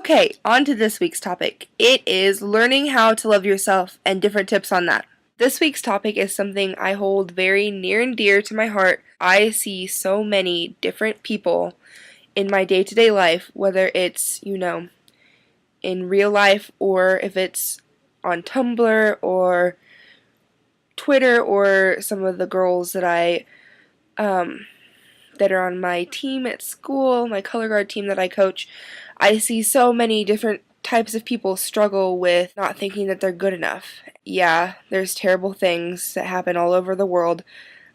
Okay, on to this week's topic. It is learning how to love yourself and different tips on that. This week's topic is something I hold very near and dear to my heart. I see so many different people in my day-to-day life, whether it's, in real life or if it's on Tumblr or Twitter or some of the girls that are on my team at school, my color guard team that I coach. I see so many different types of people struggle with not thinking that they're good enough. Yeah, there's terrible things that happen all over the world.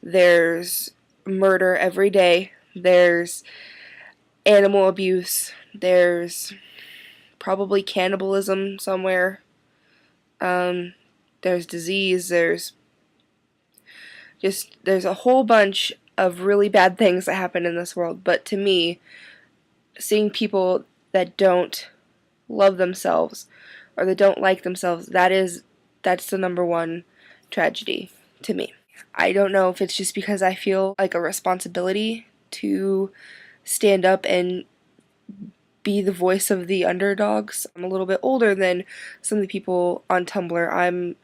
There's murder every day. There's animal abuse. There's probably cannibalism somewhere. There's disease. There's a whole bunch of really bad things that happen in this world. But to me, seeing people that don't love themselves or that don't like themselves, that's the number one tragedy to me. I don't know if it's just because I feel like a responsibility to stand up and be the voice of the underdogs. I'm a little bit older than some of the people on Tumblr.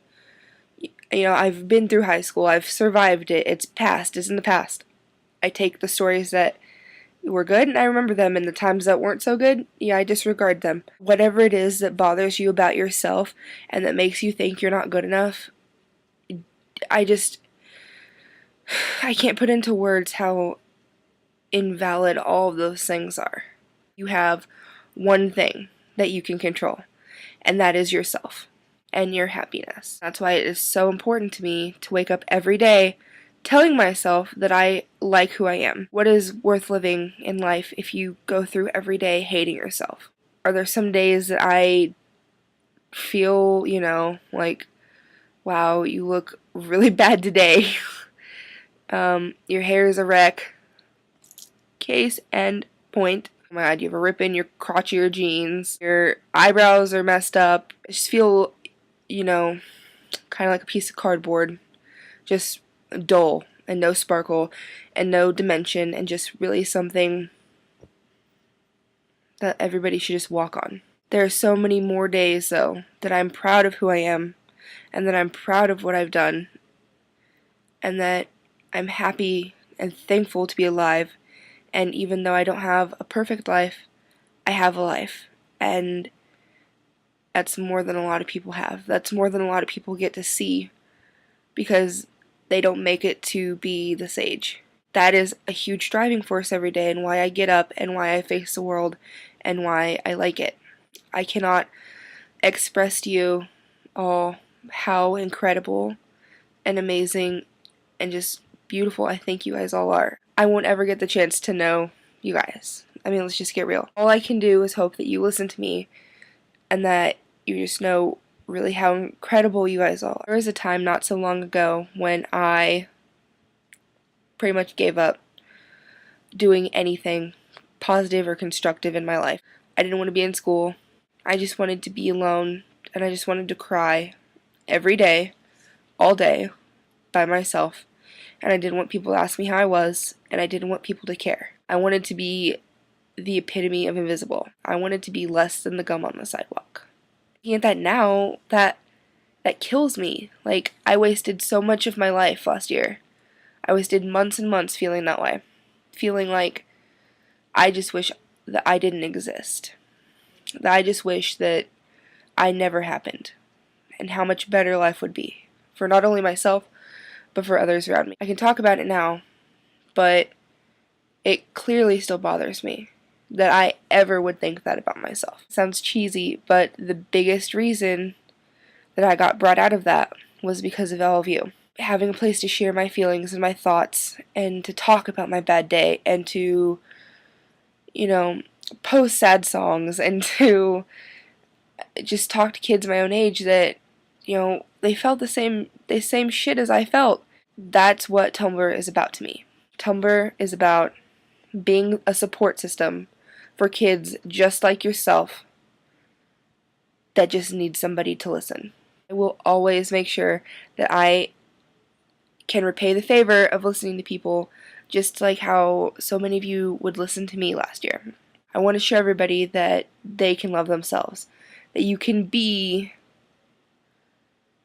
I've been through high school. I've survived it. It's past. It's in the past. I take the stories that were good and I remember them, and the times that weren't so good, I disregard them. Whatever it is that bothers you about yourself and that makes you think you're not good enough, I can't put into words how invalid all of those things are. You have one thing that you can control, and that is yourself and your happiness. That's why it is so important to me to wake up every day telling myself that I like who I am. What is worth living in life if you go through every day hating yourself? Are there some days that I feel, like, wow, you look really bad today. Your hair is a wreck. Case and point. Oh my god, you have a rip in your crotch of your jeans. Your eyebrows are messed up. I just feel, kind of like a piece of cardboard. Just dull and no sparkle and no dimension and just really something that everybody should just walk on. There are so many more days, though, that I'm proud of who I am and that I'm proud of what I've done and that I'm happy and thankful to be alive. And even though I don't have a perfect life, I have a life. And that's more than a lot of people have. That's more than a lot of people get to see because they don't make it to be this age. That is a huge driving force every day and why I get up and why I face the world and why I like it. I cannot express to you all how incredible and amazing and just beautiful I think you guys all are. I won't ever get the chance to know you guys. I mean, let's just get real. All I can do is hope that you listen to me and that you just know really how incredible you guys all are. There was a time not so long ago when I pretty much gave up doing anything positive or constructive in my life. I didn't want to be in school. I just wanted to be alone and I just wanted to cry every day, all day, by myself. And I didn't want people to ask me how I was, and I didn't want people to care. I wanted to be the epitome of invisible. I wanted to be less than the gum on the sidewalk. Looking at that now, that kills me. Like, I wasted so much of my life last year. I wasted months and months feeling that way. Feeling like I just wish that I didn't exist. That I just wish that I never happened. And how much better life would be. For not only myself, but for others around me. I can talk about it now, but it clearly still bothers me that I ever would think that about myself. It sounds cheesy, but the biggest reason that I got brought out of that was because of all of you. Having a place to share my feelings and my thoughts and to talk about my bad day and to, post sad songs and to just talk to kids my own age that, they felt the same shit as I felt. That's what Tumblr is about to me. Tumblr is about being a support system for kids just like yourself that just need somebody to listen. I will always make sure that I can repay the favor of listening to people just like how so many of you would listen to me last year. I want to show everybody that they can love themselves, that you can be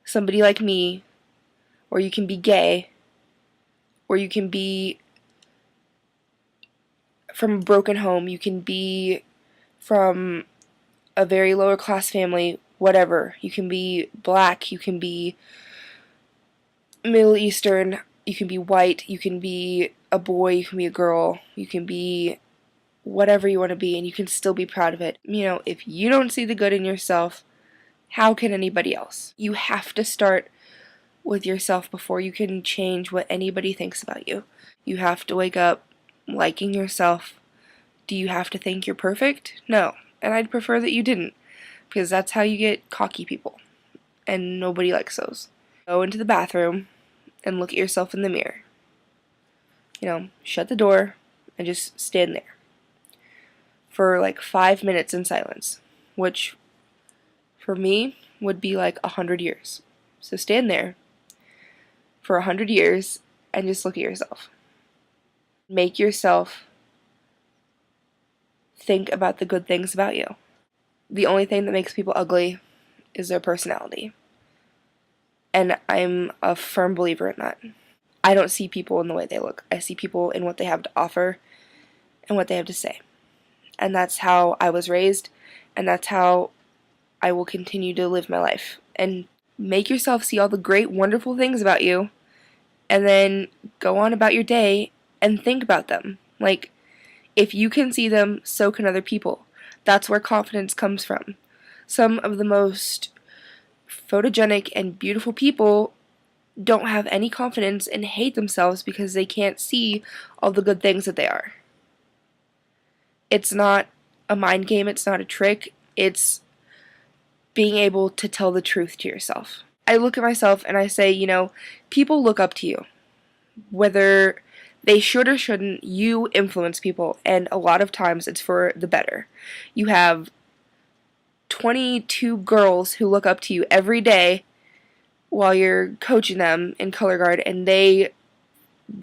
somebody like me, or you can be gay, or you can be from a broken home, you can be from a very lower class family, whatever. You can be black, you can be Middle Eastern, you can be white, you can be a boy, you can be a girl, you can be whatever you want to be, and you can still be proud of it. You know, if you don't see the good in yourself, how can anybody else? You have to start with yourself before you can change what anybody thinks about you. You have to wake up liking yourself. Do you have to think you're perfect? No. And I'd prefer that you didn't, because that's how you get cocky people, and nobody likes those. Go into the bathroom and look at yourself in the mirror. You know, shut the door and just stand there for like 5 minutes in silence, which for me would be like 100 years. So stand there for 100 years and just look at yourself. Make yourself think about the good things about you. The only thing that makes people ugly is their personality. And I'm a firm believer in that. I don't see people in the way they look. I see people in what they have to offer and what they have to say. And that's how I was raised, and that's how I will continue to live my life. And make yourself see all the great, wonderful things about you, and then go on about your day and think about them. Like, if you can see them, so can other people. That's where confidence comes from. Some of the most photogenic and beautiful people don't have any confidence and hate themselves because they can't see all the good things that they are. It's not a mind game, it's not a trick, it's being able to tell the truth to yourself. I look at myself and I say, you know, people look up to you. Whether they should or shouldn't, you influence people, and a lot of times it's for the better. You have 22 girls who look up to you every day while you're coaching them in color guard, and they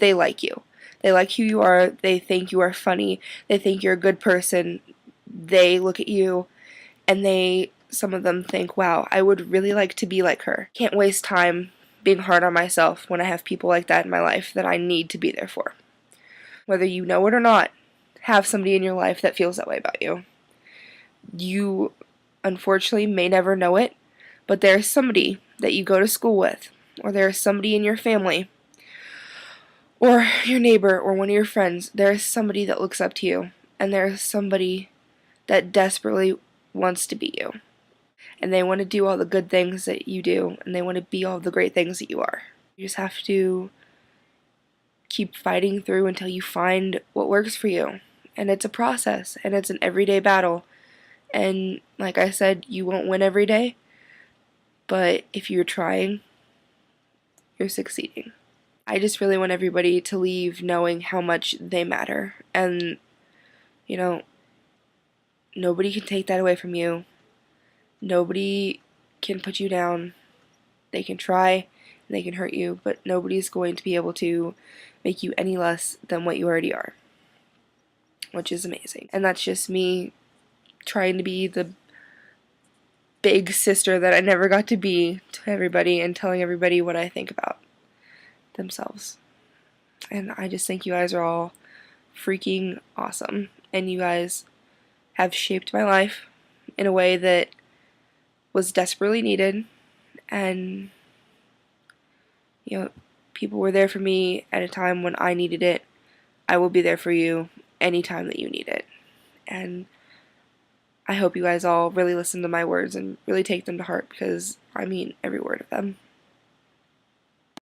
like you. They like who you are. They think you are funny. They think you're a good person. They look at you and some of them think, wow, I would really like to be like her. Can't waste time being hard on myself when I have people like that in my life that I need to be there for. Whether you know it or not, have somebody in your life that feels that way about you. You unfortunately may never know it, but there's somebody that you go to school with, or there's somebody in your family, or your neighbor, or one of your friends. There's somebody that looks up to you, and there's somebody that desperately wants to be you. And they want to do all the good things that you do, and they want to be all the great things that you are. You just have to keep fighting through until you find what works for you. And it's a process, and it's an everyday battle. And like I said, you won't win every day, but if you're trying, you're succeeding. I just really want everybody to leave knowing how much they matter. And, you know, nobody can take that away from you. Nobody can put you down. They can try, and they can hurt you, but nobody's going to be able to make you any less than what you already are, which is amazing. And that's just me trying to be the big sister that I never got to be to everybody, and telling everybody what I think about themselves. And I just think you guys are all freaking awesome, and you guys have shaped my life in a way that was desperately needed. And you know, people were there for me at a time when I needed it. I will be there for you anytime that you need it. And I hope you guys all really listen to my words and really take them to heart, because I mean every word of them.